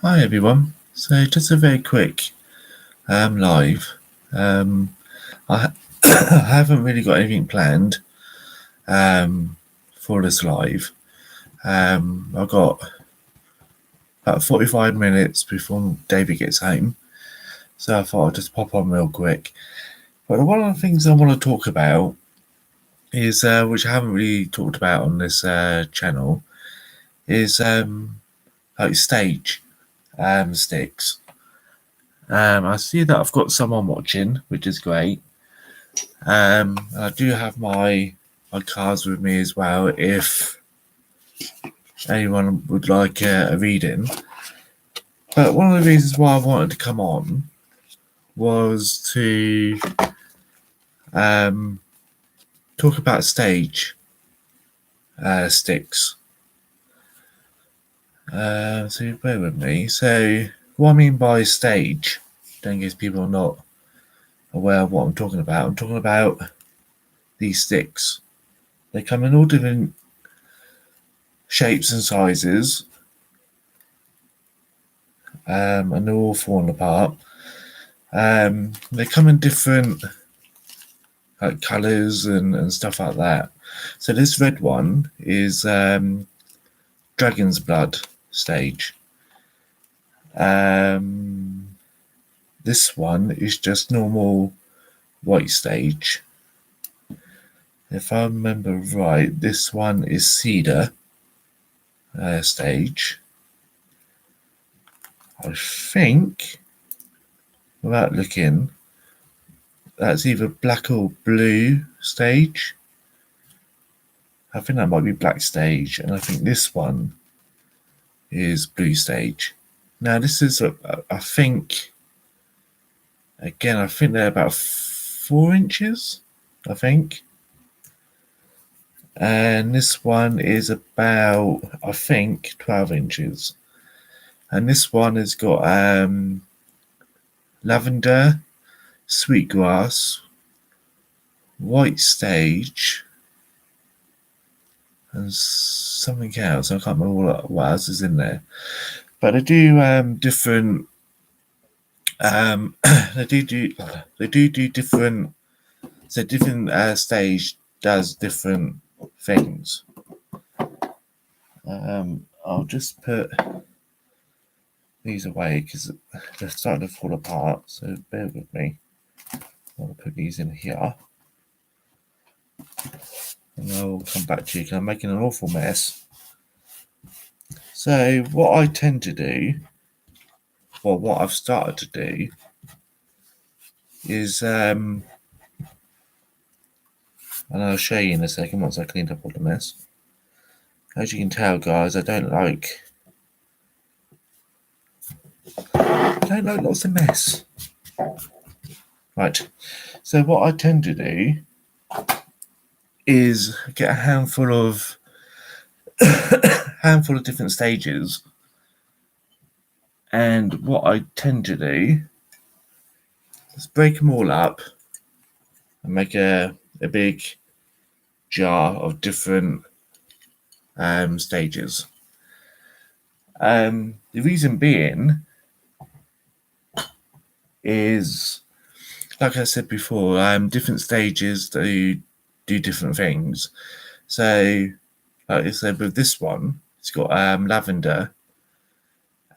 Hi everyone. So just a very quick live. I I haven't really got anything planned for this live. I've got about 45 minutes before David gets home, so I thought I'd just pop on real quick. But one of the things I want to talk about is, which I haven't really talked about on this channel, is like stage sticks. I see that I've got someone watching, which is great. I do have my cards with me as well if anyone would like a reading. But one of the reasons why I wanted to come on was to talk about stage sticks. So bear with me. So what I mean by stage, in case people are not aware of what I'm talking about these sticks. They come in all different shapes and sizes, and they're all falling apart. They come in different like colours and stuff like that. So this red one is Dragon's Blood stage. This one is just normal white stage. If I remember right, this one is Cedar stage. I think, without looking, that's either black or blue stage. I think that might be black stage, and I think this one is blue stage. Now this is, I think, again, I think they're about 4 inches, I think. And this one is about, I think, 12 inches. And this one has got lavender, sweetgrass, white stage, and something else. I can't remember what else is in there. But they do different. They do different. So different stage does different things. I'll just put these away because they're starting to fall apart. So bear with me. I'll put these in here. And I'll come back to you because I'm making an awful mess. So what I tend to do, or what I've started to do, is, and I'll show you in a second once I cleaned up all the mess. As you can tell, guys, I don't like lots of mess. Right. So what I tend to do is get a handful of different stages, and what I tend to do is break them all up and make a big jar of different stages. The reason being is, like I said before, different stages do different things. So, like I said, with this one, it's got lavender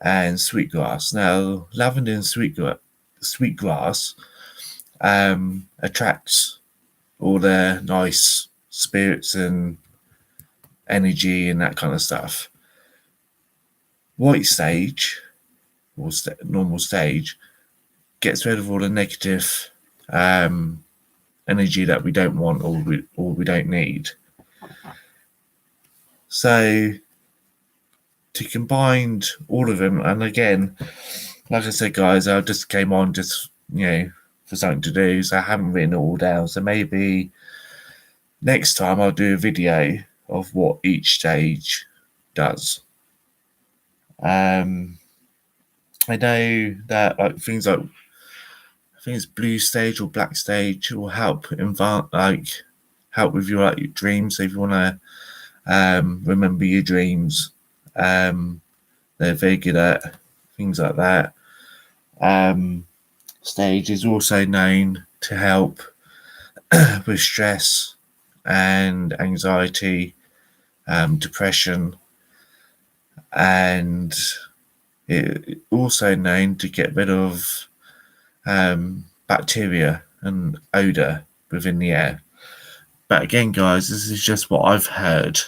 and sweetgrass. Now, lavender and sweetgrass attracts all the nice spirits and energy and that kind of stuff. White sage, or normal stage, gets rid of all the negative energy that we don't want or we don't need. So to combine all of them, and again, like I said, guys, I just came on just for something to do, so I haven't written it all down. So maybe next time I'll do a video of what each stage does. I know that like things like, I think it's blue stage or black stage will help help with your dreams. So if you want to remember your dreams, they're very good at things like that. Sage is also known to help with stress and anxiety, depression, and it also known to get rid of bacteria and odor within the air. But again, guys, this is just what I've heard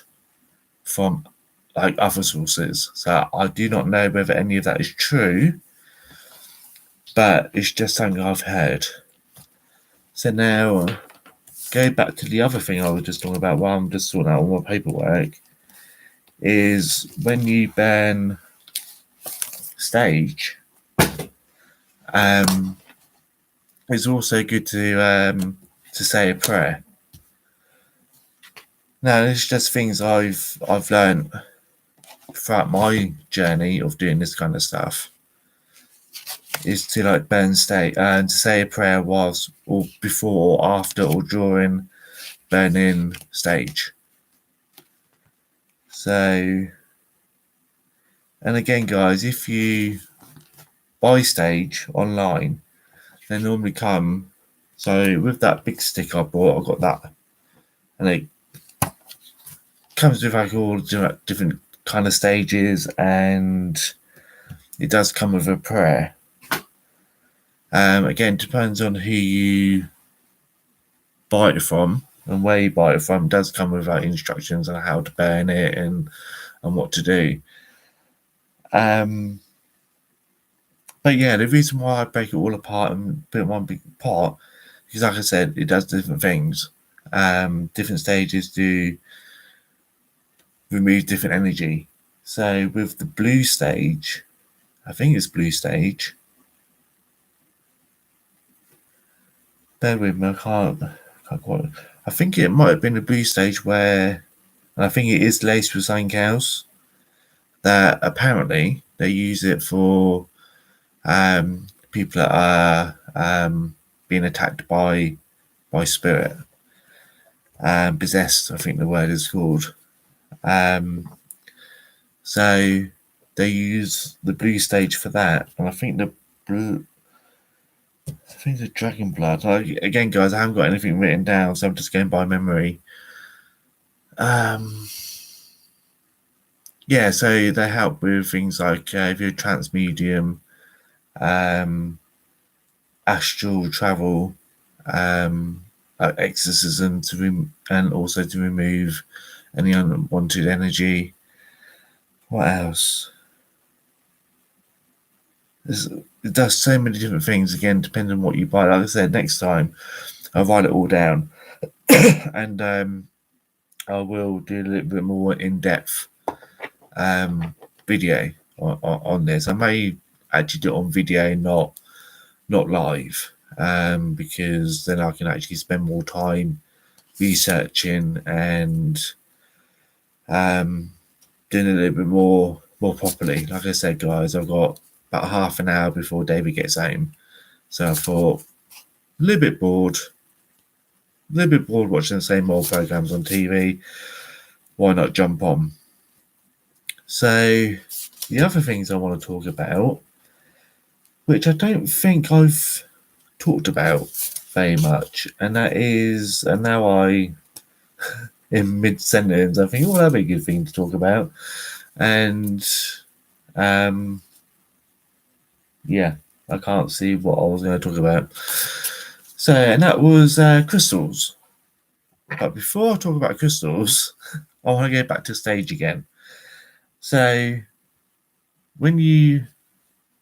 from like other sources. So I do not know whether any of that is true, but it's just something I've heard. So now, go back to the other thing I was just talking about while I'm just sorting out all my paperwork, is when you burn sage, it's also good to say a prayer. Now, it's just things I've learned throughout my journey of doing this kind of stuff, is to like burn sage and to say a prayer whilst or before or after or during burning sage. So, and again, guys, if you buy sage online, they normally come. So with that big stick I bought, I got that, and it comes with like all different kind of stages, and it does come with a prayer. Again, depends on who you buy it from and where you buy it from. It does come with like instructions on how to burn it and what to do. But yeah, the reason why I break it all apart and put it in one big pot, because like I said, it does different things. Different stages do remove different energy. So with the blue stage, I think it's blue stage. Bear with me, I can't quite. I think it might have been a blue stage where, and I think it is laced with something else, that apparently they use it for people that are being attacked by spirit, possessed, I think the word is called. So they use the blue stage for that, and I think the dragon blood. Again, guys, I haven't got anything written down, so I'm just going by memory. Yeah, so they help with things like if you're a trance medium, astral travel, exorcism and also to remove any unwanted energy. What else? It does so many different things, again, depending on what you buy. Like I said, next time I'll write it all down and I will do a little bit more in-depth video on this. I may actually do it on video, not live, because then I can actually spend more time researching and doing a little bit more properly. Like I said, guys, I've got about half an hour before David gets home, so I thought a little bit bored watching the same old programs on TV. Why not jump on? So the other things I want to talk about, which I don't think I've talked about very much, and that is, and now I, in mid-sentence, I think, that'd be a good thing to talk about. And yeah, I can't see what I was going to talk about. So, and that was crystals. But before I talk about crystals, I want to go back to stage again. So, the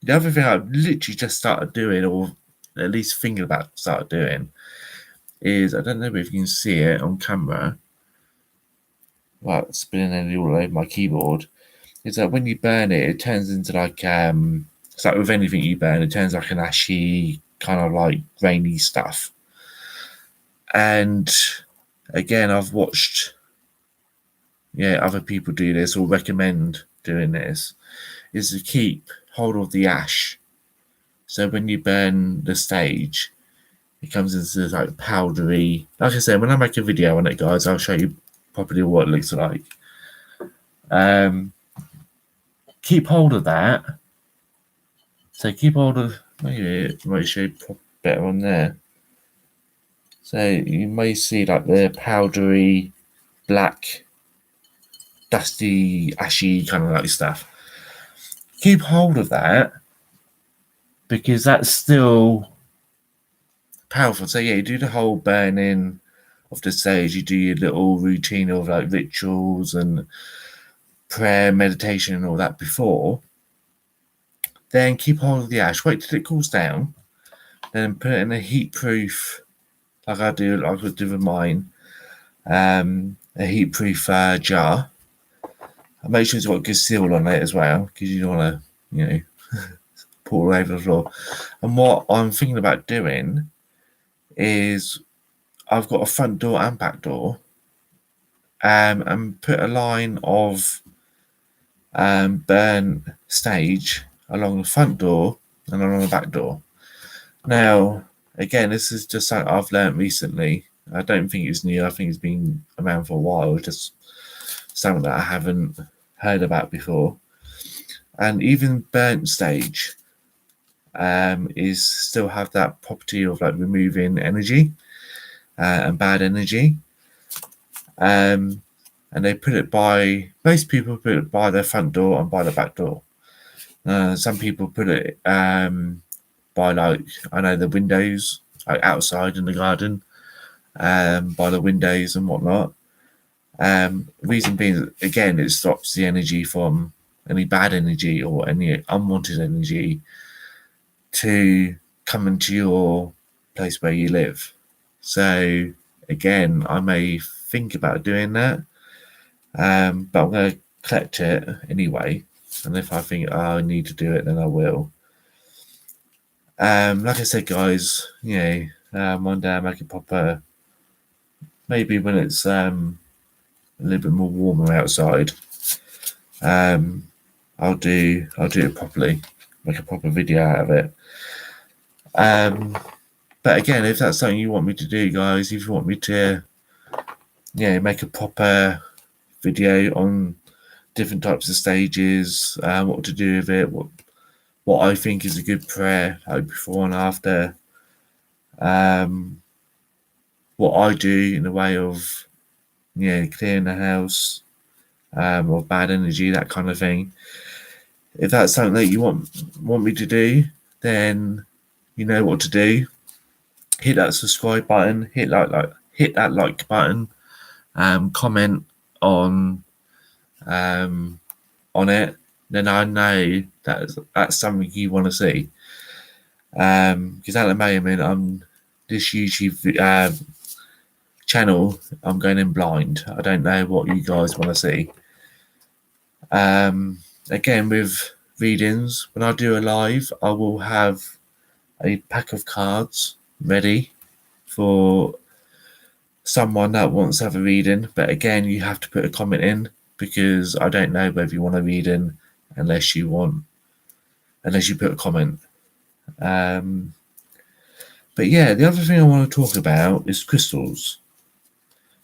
other thing I've literally just started doing, or at least thinking about started doing, is, I don't know if you can see it on camera, spinning all over my keyboard, is that when you burn it, it turns into like, it's like with anything you burn, it turns like an ashy, kind of like grainy stuff. And again, I've watched other people do this or recommend doing this, is to keep hold of the ash. So when you burn the stage, it comes into like powdery. Like I said, when I make a video on it, guys, I'll show you properly what it looks like. Keep hold of that So keep hold of, maybe it might show better on there. So you may see like the powdery, black, dusty, ashy kind of like stuff. Keep hold of that because that's still powerful. So yeah, you do the whole burning of the sage, you do your little routine of like rituals and prayer, meditation, and all that before. Then keep hold of the ash, wait till it cools down, then put it in a heat proof, like I would do with mine, a heat proof jar. And make sure it's got a good seal on it as well, because you don't want to, pour it over the floor. And what I'm thinking about doing is I've got a front door and back door, and put a line of burnt sage along the front door and along the back door. Now, again, this is just something I've learned recently. I don't think it's new. I think it's been around for a while. It's just something that I haven't heard about before. And even burnt sage is still have that property of like removing energy and bad energy. And they put it by, most people put it by their front door and by the back door. Some people put it by, like, I know, the windows, like outside in the garden, by the windows and whatnot. Reason being, again, it stops the energy from any bad energy or any unwanted energy to come into your place where you live. So again, I may think about doing that, but I'm going to collect it anyway. And if I think I need to do it, then I will. Like I said, guys, one day I'll make a proper, maybe when it's a little bit more warmer outside, I'll do it properly, make a proper video out of it. But again, if that's something you want me to do, guys, if you want me to, make a proper video on different types of stages, what to do with it, what I think is a good prayer, like before and after, what I do in the way of, clearing the house, of bad energy, that kind of thing. If that's something that you want me to do, then you know what to do. Hit that subscribe button, hit that like button, comment on it. Then I know that's something you want to see. Because at the moment, I'm this YouTube channel, I'm going in blind. I don't know what you guys want to see. Again, with readings, when I do a live, I will have a pack of cards ready for someone that wants to have a reading. But again, you have to put a comment in, because I don't know whether you want a reading unless you put a comment. But yeah, the other thing I want to talk about is crystals.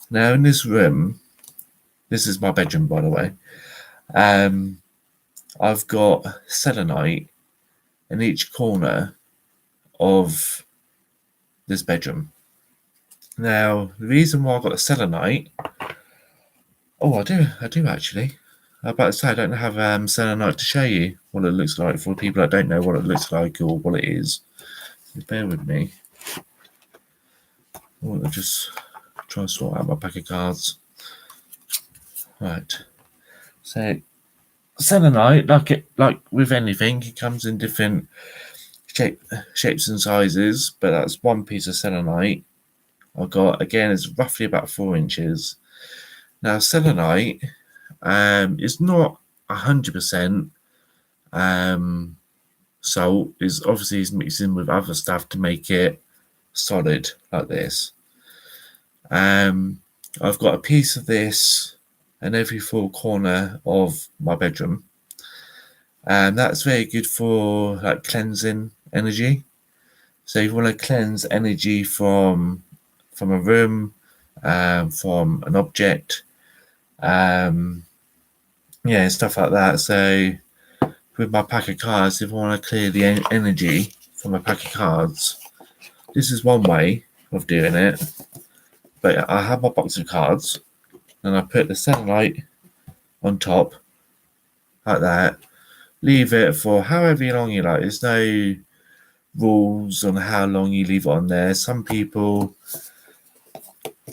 Now, in this room, this is my bedroom, by the way, I've got selenite in each corner of this bedroom. Now, the reason why I've got a selenite, I do actually. I was about to say, I don't have selenite to show you what it looks like for people that don't know what it looks like or what it is. So bear with me. I'll just try and sort out my pack of cards. Right. So selenite, like with anything, it comes in different shapes and sizes, but that's one piece of selenite I've got. Again, it's roughly about 4 inches. Now, selenite is not 100% salt. Is obviously mixed in with other stuff to make it solid like this. I've got a piece of this in every 4 corner of my bedroom. That's very good for like cleansing energy. So if you want to cleanse energy from a room, from an object, stuff like that. So with my pack of cards, if I want to clear the energy from my pack of cards, this is one way of doing it. But I have my box of cards, and I put the selenite on top, like that. Leave it for however long you like. There's no rules on how long you leave it on there. Some people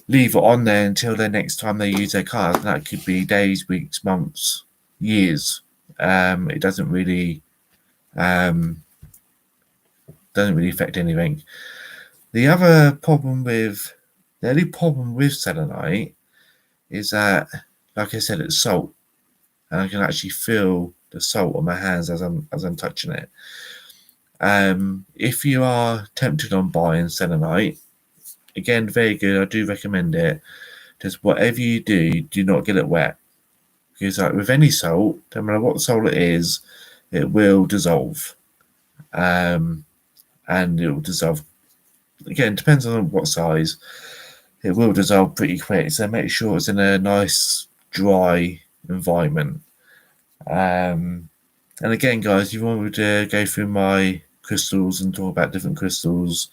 leave it on there until the next time they use their cards, and that could be days, weeks, months, years. It doesn't really affect anything. The only problem with selenite is that, like I said, it's salt, and I can actually feel the salt on my hands as I'm touching it. If you are tempted on buying selenite, again, very good. I do recommend it. Just whatever you do, do not get it wet, because like with any salt, no matter what salt it is, it will dissolve, and it will dissolve. Again, depends on what size. It will dissolve pretty quick, so make sure it's in a nice dry environment. And again, guys, if you want me to go through my crystals and talk about different crystals,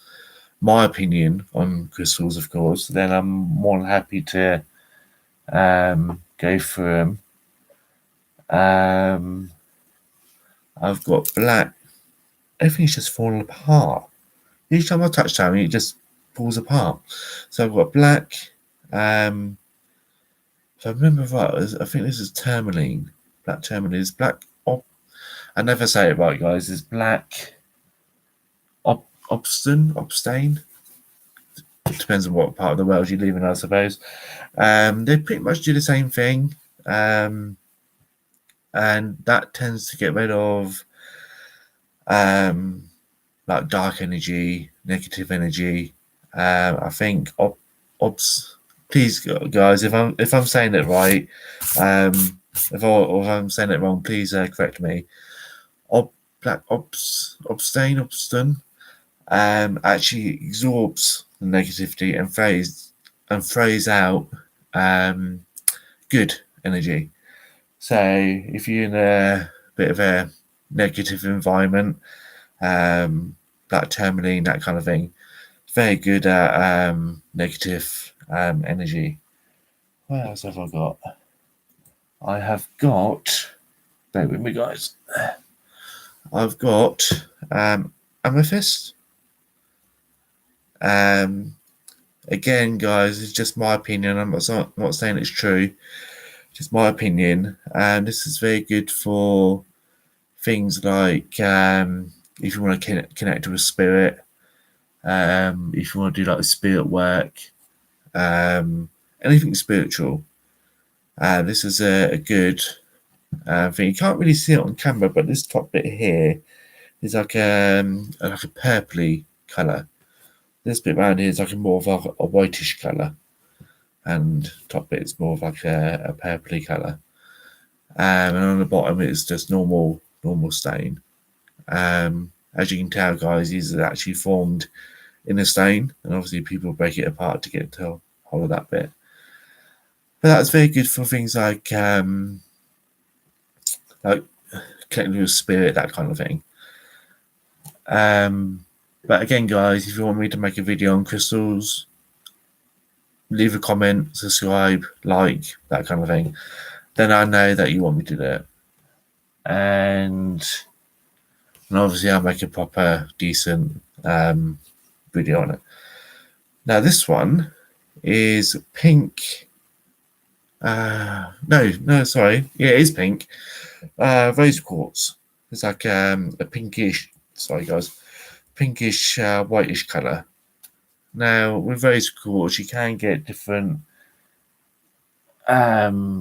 my opinion on crystals, of course, then I'm more than happy to go through them. I've got black. Everything's just falling apart. Each time I touch something, it just falls apart. So I've got black. If I remember right, I think this is tourmaline. Black tourmaline is black. I never say it right, guys. It's black obstain. It depends on what part of the world you live in, I suppose. They pretty much do the same thing, and that tends to get rid of like dark energy, negative energy. I think please, guys, if I'm saying it right, if I'm saying it wrong, please correct me. Obstain actually absorbs the negativity and throws out good energy. So if you're in a bit of a negative environment, like tourmaline, that kind of thing, it's very good at negative energy. What else have I got? I have got, bear with me, guys. I've got amethyst. Again, guys, it's just my opinion. I'm not saying it's true. Just my opinion. This is very good for things like if you want to connect to a spirit, if you want to do like spirit work, anything spiritual. This is a good thing. You can't really see it on camera, but this top bit here is like a purpley colour. This bit around here is like more of a whitish colour, and top bit is more of like a purpley colour. And on the bottom it's just normal stain. As you can tell, guys, these are actually formed in a stain, and obviously people break it apart to get to hold of that bit. But that's very good for things like connecting with spirit, that kind of thing. But again, guys, if you want me to make a video on crystals, leave a comment, subscribe, like, that kind of thing. Then I know that you want me to do it. And obviously I'll make a proper, decent video on it. Now this one is pink. No, sorry. Yeah, it is pink. Rose quartz. It's like a pinkish, sorry guys, pinkish, whitish colour. Now, with rose quartz, you can get different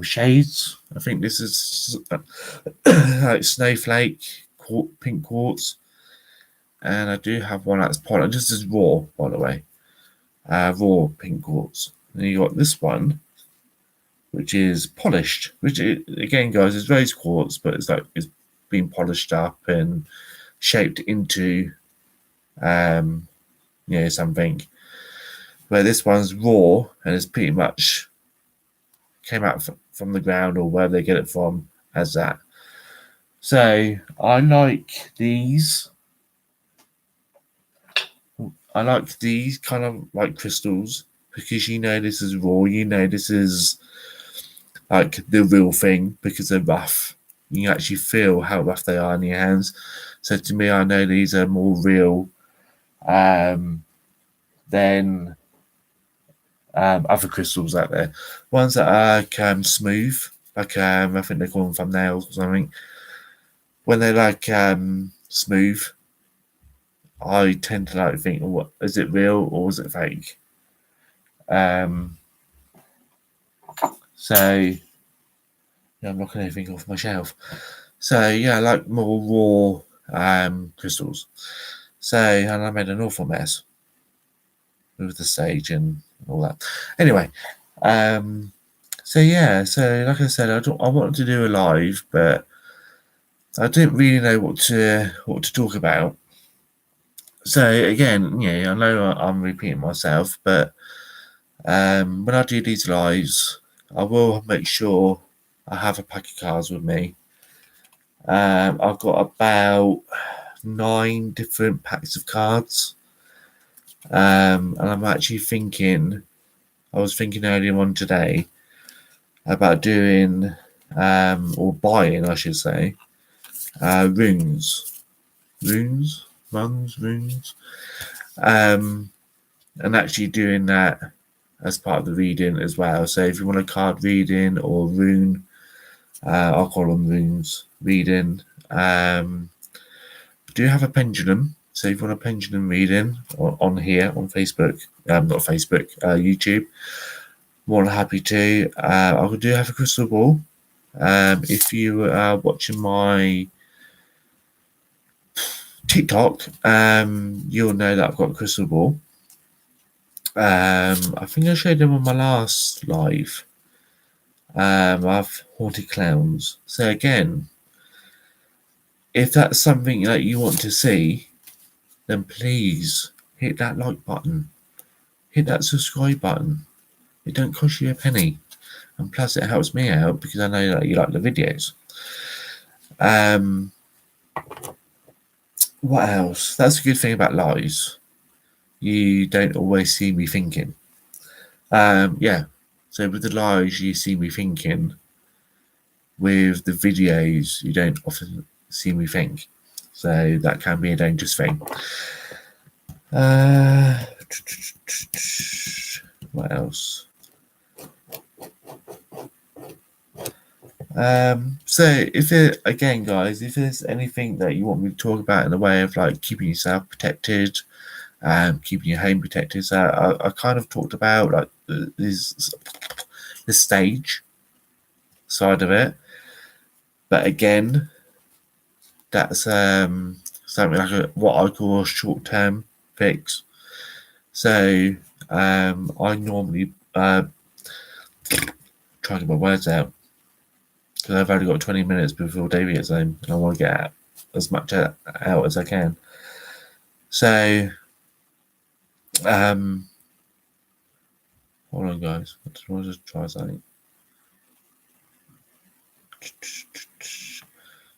shades. I think this is like snowflake, pink quartz. And I do have one that's polished. This is raw, by the way. Raw pink quartz. And you got this one, which is polished, which again, guys, is rose quartz, but it's been polished up and shaped into something. Where this one's raw and it's pretty much came out from the ground or where they get it from as that. So I like these. I like these kind of like crystals because this is raw. This is like the real thing because they're rough. You can actually feel how rough they are in your hands. So to me, I know these are more real than other crystals out there. Ones that are smooth, like I think they call them thumbnails or something. When they're like smooth, I tend to like think, what is it real or is it fake? So yeah, I'm knocking anything off my shelf. So yeah, I like more raw crystals. So and I made an awful mess with the sage and all that. Anyway, so yeah, so like I said, I wanted to do a live, but I didn't really know what to talk about. So again, yeah, I know I'm repeating myself, but when I do these lives, I will make sure I have a pack of cards with me. I've got about 9 different packs of cards, and I'm actually thinking. I was thinking earlier on today about doing or buying, I should say, runes, runes, and actually doing that as part of the reading as well. So if you want a card reading or rune, I'll call them runes reading. Do have a pendulum. So if you want a pendulum reading on here on Facebook, not Facebook, YouTube, more than happy to. I do have a crystal ball. If you are watching my TikTok, you'll know that I've got a crystal ball. I think I showed them on my last live. I've haunted clowns. So again, if that's something that you want to see, then please hit that like button. Hit that subscribe button. It don't cost you a penny. And plus it helps me out because I know that you like the videos. What else? That's a good thing about lives. You don't always see me thinking. Yeah. So with the lives, you see me thinking. With the videos, you don't often see me think. So that can be a dangerous thing. What else? So if it again, guys, if there's anything that you want me to talk about in the way of like keeping yourself protected, keeping your home protected, so I kind of talked about like the stage side of it, but again, that's something like what I call a short-term fix. So I normally try to get my words out because I've only got 20 minutes before Davey gets home, and I want to get as much out as I can. So, hold on, guys. I just want to try something.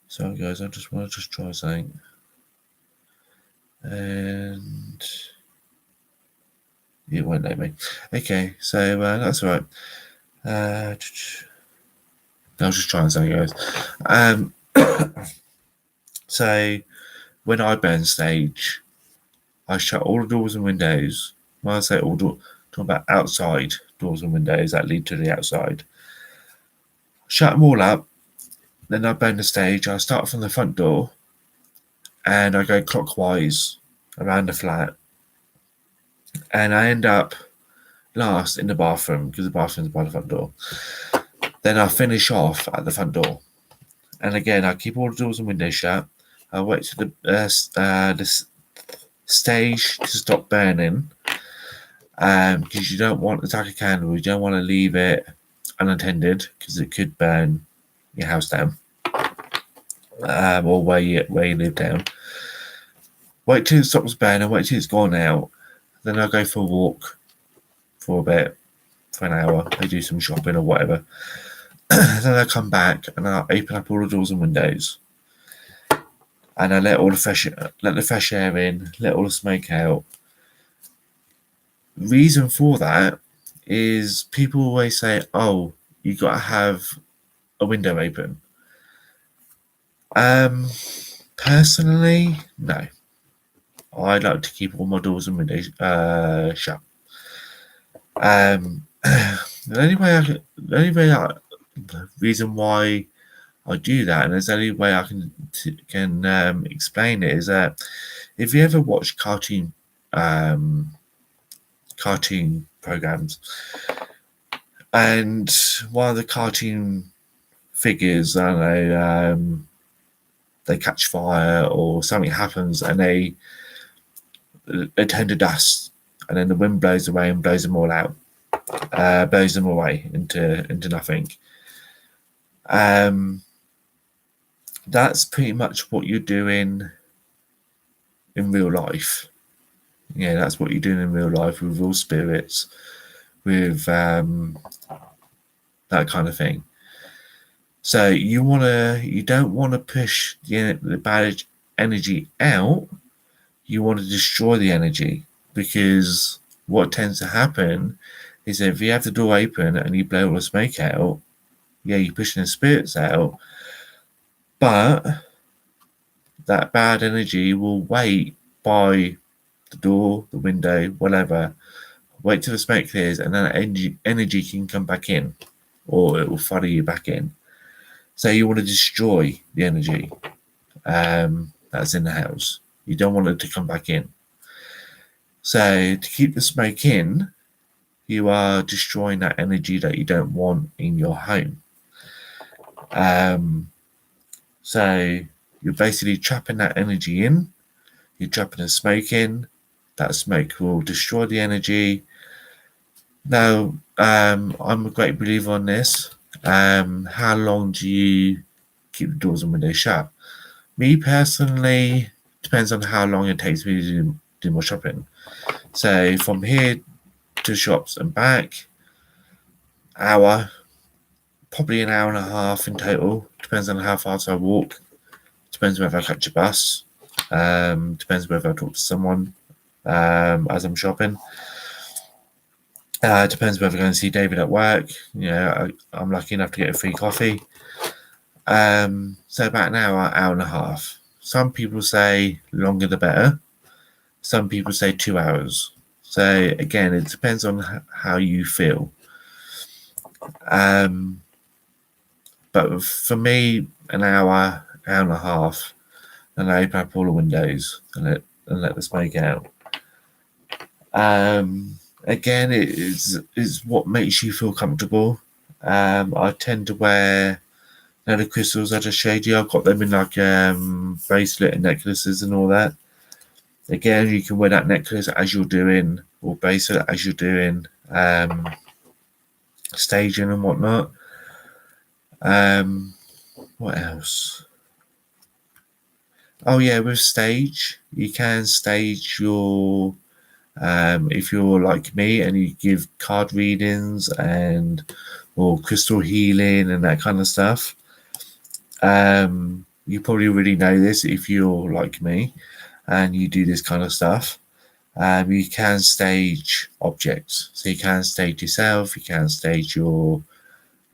Sorry, guys. I just want to try something, and it won't let me. Okay, so that's all right. I was just trying something, guys. So when I burn stage, I shut all the doors and windows. When I say all talking about outside doors and windows that lead to the outside. Shut them all up. Then I burn the stage. I start from the front door, and I go clockwise around the flat, and I end up last in the bathroom because the bathroom's by the front door. Then I finish off at the front door, and again I keep all the doors and windows shut. I wait to the stage to stop burning, because you don't want to take a candle. You don't want to leave it unattended because it could burn your house down, or where you live down. Wait till it stops burning. Wait till it's gone out. Then I'll go for a walk for a bit, for an hour. I do some shopping or whatever. Then I come back and I open up all the doors and windows. and I let the fresh air in, let all the smoke out. Reason for that is people always say, "Oh, you got to have a window open." Personally, no. I like to keep all my doors and windows shut. The reason why I do that, and the only way I can explain it, is that if you ever watch cartoon programs, and one of the cartoon figures, I don't know, they catch fire or something happens, and they turn to dust, and then the wind blows away and blows them all out, blows them away into nothing. That's pretty much what you're doing in real life. Yeah, that's what you're doing in real life with real spirits, with that kind of thing. So you don't wanna push the bad energy out. You want to destroy the energy, because what tends to happen is that if you have the door open and you blow all the smoke out, yeah, you're pushing the spirits out, but that bad energy will wait by the door, the window, whatever, wait till the smoke clears, and then that energy can come back in, or it will follow you back in. So you want to destroy the energy that's in the house. You don't want it to come back in. So to keep the smoke in, you are destroying that energy that you don't want in your home. So you're basically trapping that energy in. You're trapping the smoke in. That smoke will destroy the energy. Now, I'm a great believer on this. How long do you keep the doors and windows shut? Me personally, depends on how long it takes me to do my shopping. So from here to shops and back, hour, probably an hour and a half in total. Depends on how fast I walk. Depends whether I catch a bus. Depends whether I talk to someone as I'm shopping. Depends whether I'm going to see David at work. I'm lucky enough to get a free coffee. So about an hour, hour and a half. Some people say longer the better. Some people say 2 hours. So again, it depends on how you feel. But for me, an hour, hour and a half, and I open up all the windows and let the smoke out. Again, it is what makes you feel comfortable. I tend to wear the crystals I just showed you. I've got them in like bracelet and necklaces and all that. Again, you can wear that necklace as you're doing, or bracelet as you're doing staging and whatnot. What else? Oh yeah, with stage, you can stage your if you're like me and you give card readings or crystal healing and that kind of stuff. You probably already know this if you're like me and you do this kind of stuff. You can stage objects. So you can stage yourself, you can stage your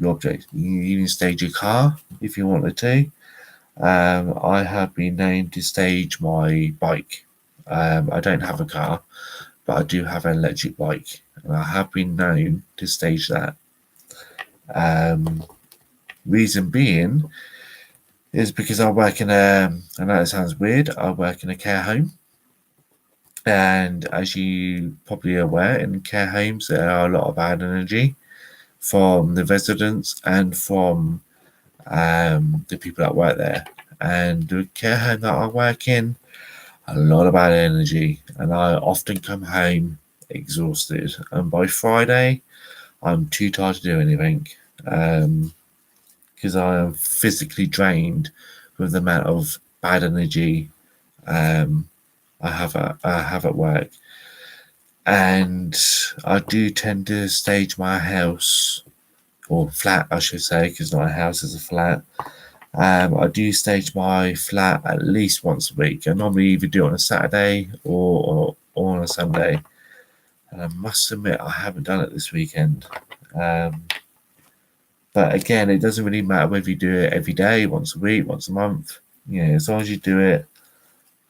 object. You can stage your car if you wanted to. I have been known to stage my bike. I don't have a car, but I do have an electric bike, and I have been known to stage that. Reason being is because I work in I know it sounds weird, I work in a care home. And as you probably are aware, in care homes, there are a lot of bad energy from the residents and from the people that work there. And the care home that I work in, a lot of bad energy, and I often come home exhausted. And by Friday, I'm too tired to do anything because I am physically drained with the amount of bad energy I have at work. And I do tend to stage my house, or flat, I should say, because not a house, it's a flat. I do stage my flat at least once a week. I normally either do it on a Saturday or on a Sunday. And I must admit, I haven't done it this weekend. But again, it doesn't really matter whether you do it every day, once a week, once a month. As long as you do it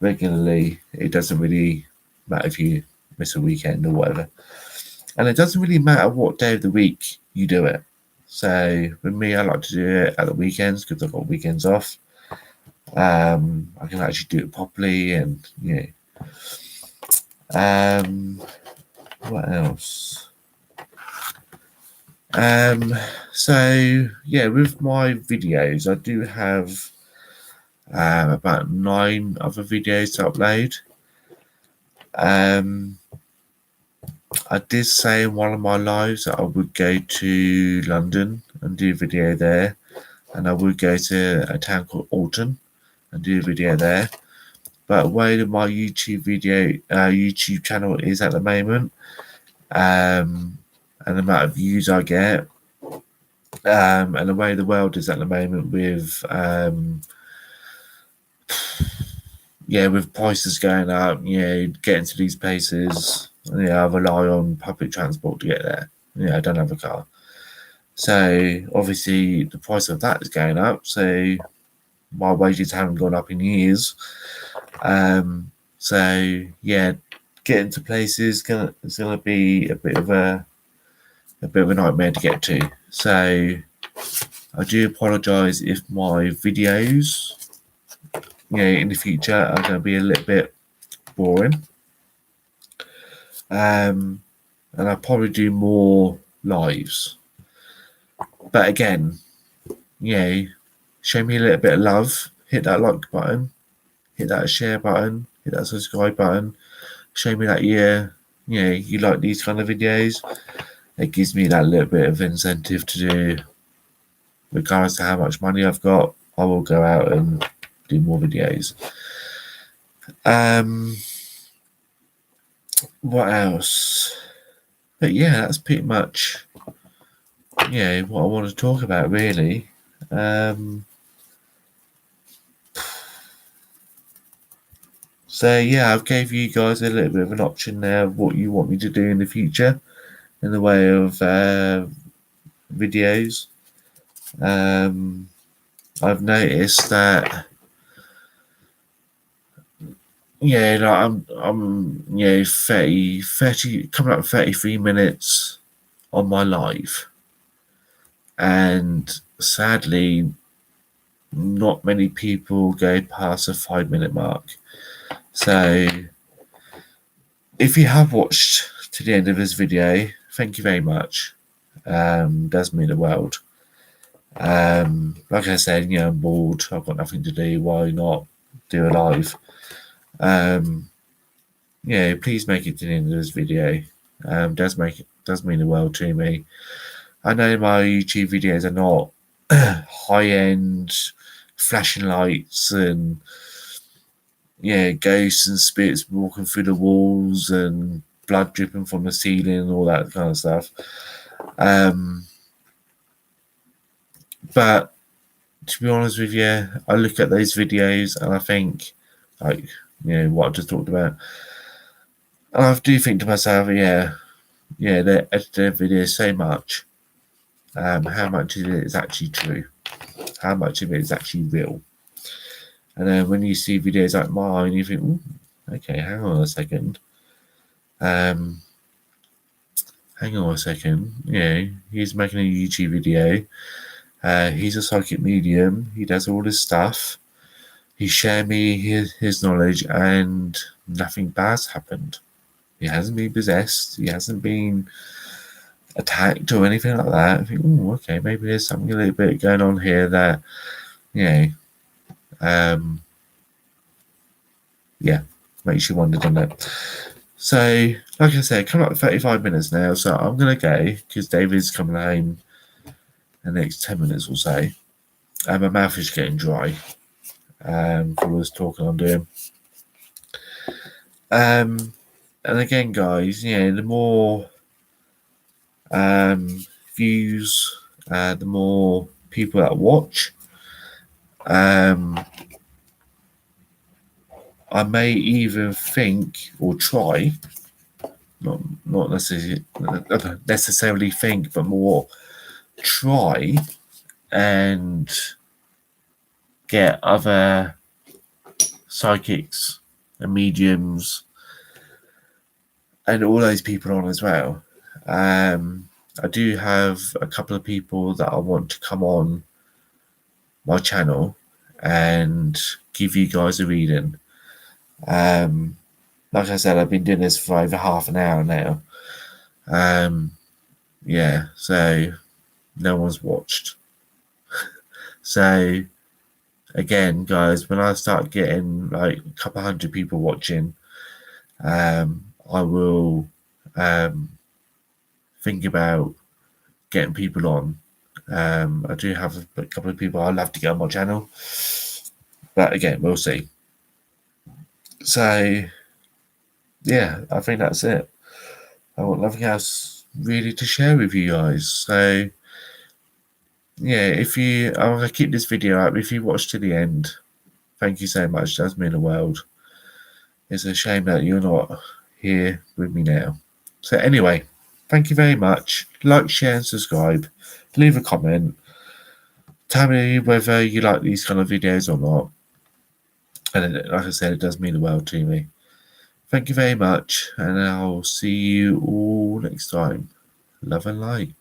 regularly, it doesn't really matter if you miss a weekend or whatever. And it doesn't really matter what day of the week you do it. So with me, I like to do it at the weekends because I've got weekends off. I can actually do it properly, and what else? So yeah, with my videos, I do have about 9 other videos to upload. I did say in one of my lives that I would go to London and do a video there, and I would go to a town called Alton and do a video there. But the way that my YouTube channel is at the moment, and the amount of views I get, and the way the world is at the moment with with prices going up, getting to these places, I rely on public transport to get there. I don't have a car. So obviously the price of that is going up. So my wages haven't gone up in years. So getting to places is gonna be a bit of a nightmare to get to. So I do apologise if my videos, in the future are going to be a little bit boring. And I'll probably do more lives. But again, show me a little bit of love. Hit that like button. Hit that share button. Hit that subscribe button. Show me that you like these kind of videos. It gives me that little bit of incentive to do, regardless of how much money I've got. I will go out and do more videos. What else? But yeah, that's pretty much what I want to talk about, really. So yeah, I've gave you guys a little bit of an option there of what you want me to do in the future in the way of videos. I've noticed that I'm 30 coming up 33 minutes on my live, and sadly not many people go past the 5-minute mark. So if you have watched to the end of this video, thank you very much. Does mean the world. Like I said, I'm bored, I've got nothing to do, why not do a live? Please make it to the end of this video. Does mean the world to me. I know my YouTube videos are not high-end flashing lights and ghosts and spirits walking through the walls and blood dripping from the ceiling and all that kind of stuff. But to be honest with you, I look at those videos and I think, like, what I just talked about, and I do think to myself, they edit their videos so much. How much of it is actually true? How much of it is actually real? And then when you see videos like mine, you think, okay, hang on a second. He's making a YouTube video. He's a psychic medium. He does all this stuff. He shared me his knowledge, and nothing bad's happened. He hasn't been possessed. He hasn't been attacked or anything like that. I think, okay, maybe there's something a little bit going on here that, makes you wonder, doesn't it? So, like I said, coming up to 35 minutes now, so I'm going to go because David's coming home in the next 10 minutes or so. And my mouth is getting dry for all this talking I'm doing. And again, guys, the more views, the more people that watch, I may even think or try, not necessarily think, but more try and get other psychics and mediums and all those people on as well. I do have a couple of people that I want to come on my channel and give you guys a reading. Like I said, I've been doing this for over half an hour now. Yeah, so no one's watched. So again, guys, when I start getting like a couple hundred people watching, I will think about getting people on. I do have a couple of people I'd love to get on my channel, but again, we'll see. So yeah, I think that's it. I want nothing else really to share with you guys. So yeah, I'm gonna keep this video up. If you watch to the end, thank you so much. It does mean the world. It's a shame that you're not here with me now. So anyway, thank you very much. Like, share, and subscribe. Leave a comment. Tell me whether you like these kind of videos or not. And like I said, it does mean the world to me. Thank you very much, and I'll see you all next time. Love and light.